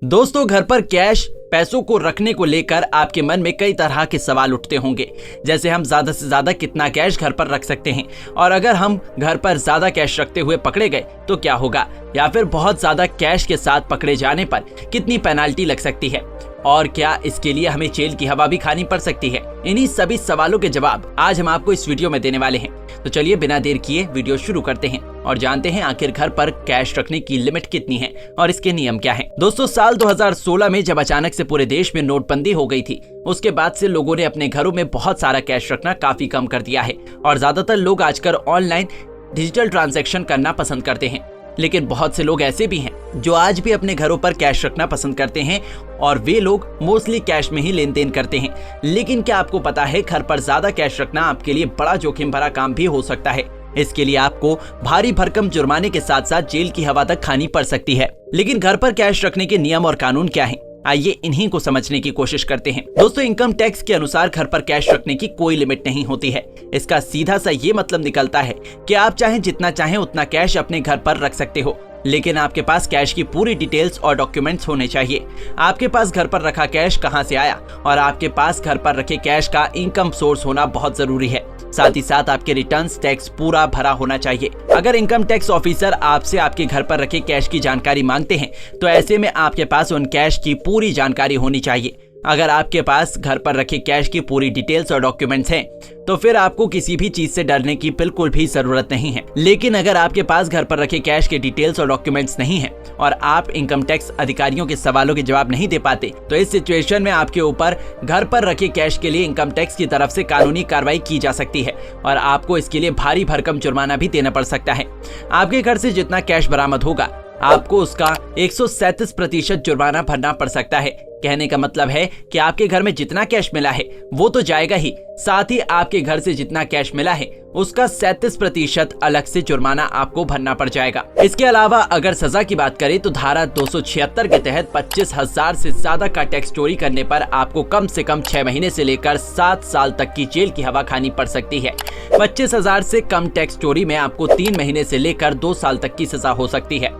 दोस्तों, घर पर कैश पैसों को रखने को लेकर आपके मन में कई तरह के सवाल उठते होंगे, जैसे हम ज्यादा से ज्यादा कितना कैश घर पर रख सकते हैं, और अगर हम घर पर ज्यादा कैश रखते हुए पकड़े गए तो क्या होगा, या फिर बहुत ज्यादा कैश के साथ पकड़े जाने पर कितनी पेनाल्टी लग सकती है, और क्या इसके लिए हमें जेल की हवा भी खानी पड़ सकती है। इन्हीं सभी सवालों के जवाब आज हम आपको इस वीडियो में देने वाले हैं। तो चलिए बिना देर किए वीडियो शुरू करते हैं और जानते हैं आखिर घर पर कैश रखने की लिमिट कितनी है और इसके नियम क्या हैं। दोस्तों, साल 2016 में जब अचानक से पूरे देश में नोटबंदी हो गई थी, उसके बाद से लोगों ने अपने घरों में बहुत सारा कैश रखना काफी कम कर दिया है और ज्यादातर लोग आजकल ऑनलाइन डिजिटल ट्रांजैक्शन करना पसंद करते हैं। लेकिन बहुत से लोग ऐसे भी हैं जो आज भी अपने घरों पर कैश रखना पसंद करते हैं और वे लोग मोस्टली कैश में ही लेन देन करते हैं। लेकिन क्या आपको पता है, घर पर ज्यादा कैश रखना आपके लिए बड़ा जोखिम भरा काम भी हो सकता है। इसके लिए आपको भारी भरकम जुर्माने के साथ साथ जेल की हवा तक खानी पड़ सकती है। लेकिन घर पर कैश रखने के नियम और कानून क्या हैं? आइए इन्हीं को समझने की कोशिश करते हैं। दोस्तों, इनकम टैक्स के अनुसार घर पर कैश रखने की कोई लिमिट नहीं होती है। इसका सीधा सा ये मतलब निकलता है कि आप चाहे जितना चाहें उतना कैश अपने घर पर रख सकते हो, लेकिन आपके पास कैश की पूरी डिटेल्स और डॉक्यूमेंट्स होने चाहिए। आपके पास घर पर रखा कैश कहां से आया और आपके पास घर पर रखे कैश का इनकम सोर्स होना बहुत जरूरी है। साथ ही साथ आपके रिटर्न्स टैक्स पूरा भरा होना चाहिए। अगर इनकम टैक्स ऑफिसर आपसे आपके घर पर रखे कैश की जानकारी मांगते हैं तो ऐसे में आपके पास उन कैश की पूरी जानकारी होनी चाहिए। अगर आपके पास घर पर रखे कैश की पूरी डिटेल्स और डॉक्यूमेंट्स हैं तो फिर आपको किसी भी चीज से डरने की बिल्कुल भी जरूरत नहीं है। लेकिन अगर आपके पास घर पर रखे कैश के डिटेल्स और डॉक्यूमेंट्स नहीं है और आप इनकम टैक्स अधिकारियों के सवालों के जवाब नहीं दे पाते, तो इस सिचुएशन में आपके ऊपर घर पर रखे कैश के लिए इनकम टैक्स की तरफ से कानूनी कार्रवाई की जा सकती है और आपको इसके लिए भारी भरकम जुर्माना भी देना पड़ सकता है। आपके घर से जितना कैश बरामद होगा आपको उसका 137% जुर्माना भरना पड़ सकता है। कहने का मतलब है कि आपके घर में जितना कैश मिला है वो तो जाएगा ही, साथ ही आपके घर से जितना कैश मिला है उसका 37% अलग से जुर्माना आपको भरना पड़ जाएगा। इसके अलावा अगर सजा की बात करें तो धारा 276 के तहत 25,000 से ज्यादा का टैक्स चोरी करने पर आपको कम से कम 6 महीने से लेकर 7 साल तक की जेल की हवा खानी पड़ सकती है। 25,000 से कम टैक्स चोरी में आपको 3 महीने से लेकर 2 साल तक की सजा हो सकती है।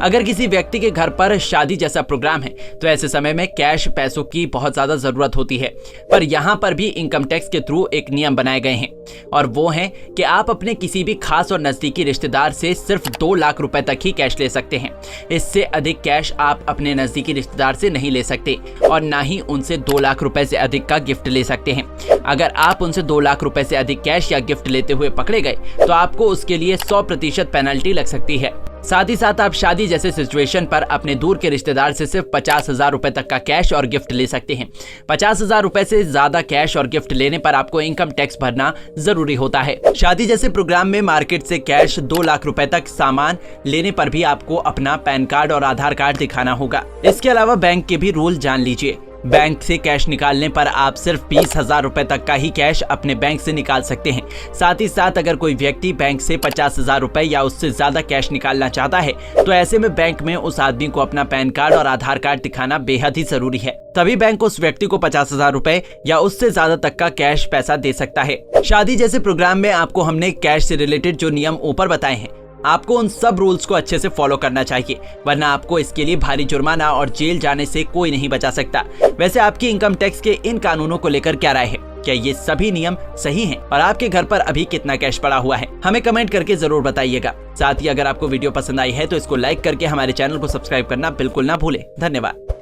अगर किसी व्यक्ति के घर पर शादी जैसा प्रोग्राम है तो ऐसे समय में कैश पैसों की बहुत ज्यादा जरूरत होती है, पर यहाँ पर भी इनकम टैक्स के थ्रू एक नियम बनाए गए हैं और वो है कि आप अपने किसी भी खास और नजदीकी रिश्तेदार से सिर्फ 2 लाख रुपए तक ही कैश ले सकते हैं। इससे अधिक कैश आप अपने नजदीकी रिश्तेदार से नहीं ले सकते और ना ही उनसे 2 लाख रुपए से अधिक का गिफ्ट ले सकते हैं। अगर आप उनसे 2 लाख रुपए से अधिक कैश या गिफ्ट लेते हुए पकड़े गए तो आपको उसके लिए 100% पेनल्टी लग सकती है। साथ ही साथ आप शादी जैसे सिचुएशन पर अपने दूर के रिश्तेदार से सिर्फ 50,000 रुपए तक का कैश और गिफ्ट ले सकते हैं। 50,000 रुपए से ज्यादा कैश और गिफ्ट लेने पर आपको इनकम टैक्स भरना जरूरी होता है। शादी जैसे प्रोग्राम में मार्केट से कैश 2 लाख रुपए तक सामान लेने पर भी आपको अपना पैन कार्ड और आधार कार्ड दिखाना होगा। इसके अलावा बैंक के भी रूल जान लीजिए। बैंक से कैश निकालने पर आप सिर्फ 20,000 रुपए तक का ही कैश अपने बैंक से निकाल सकते हैं। साथ ही साथ अगर कोई व्यक्ति बैंक से 50,000 रुपए या उससे ज्यादा कैश निकालना चाहता है तो ऐसे में बैंक में उस आदमी को अपना पैन कार्ड और आधार कार्ड दिखाना बेहद ही जरूरी है, तभी बैंक उस व्यक्ति को 50,000 रुपए या उससे ज्यादा तक का कैश पैसा दे सकता है। शादी जैसे प्रोग्राम में आपको हमने कैश से रिलेटेड जो नियम ऊपर बताए हैं, आपको उन सब रूल्स को अच्छे से फॉलो करना चाहिए, वरना आपको इसके लिए भारी जुर्माना और जेल जाने से कोई नहीं बचा सकता। वैसे आपकी इनकम टैक्स के इन कानूनों को लेकर क्या राय है? क्या ये सभी नियम सही हैं और आपके घर पर अभी कितना कैश पड़ा हुआ है? हमें कमेंट करके जरूर बताइएगा। साथ ही अगर आपको वीडियो पसंद आई है तो इसको लाइक करके हमारे चैनल को सब्सक्राइब करना बिल्कुल ना भूलें। धन्यवाद।